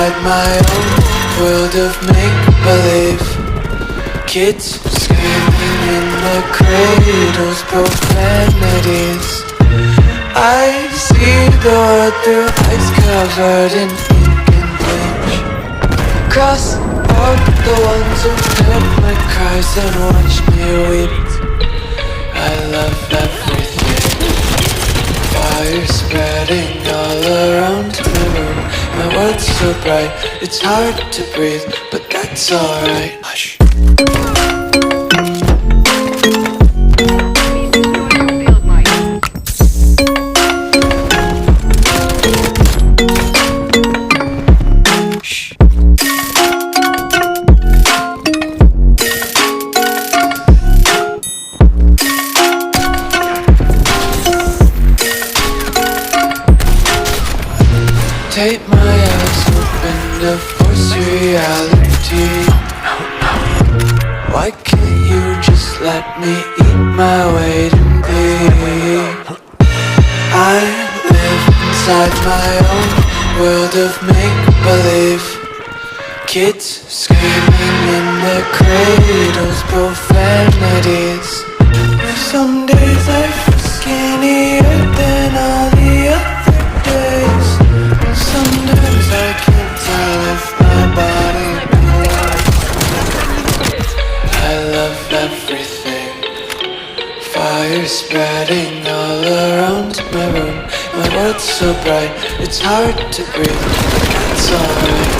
inside my own world of make-believe. Kids screaming in the cradles, profanities. I see the world through ice covered in ink and bleach. Cross out the ones who heard my cries and watched me weep. I love everything. Fire spreading all around my room. My world's so bright, it's hard to breathe, but that's alright. Hush. Take my eyes open to force reality. Why can't you just let me eat my weight in thee? I live inside my own world of make-believe. Kids screaming in their cradles, profanities. Some days I feel skinnier than all the other days. Sometimes I can't tell if my body belongs. I love everything. Fire spreading all around my room. My world's so bright, it's hard to breathe, but that's alright.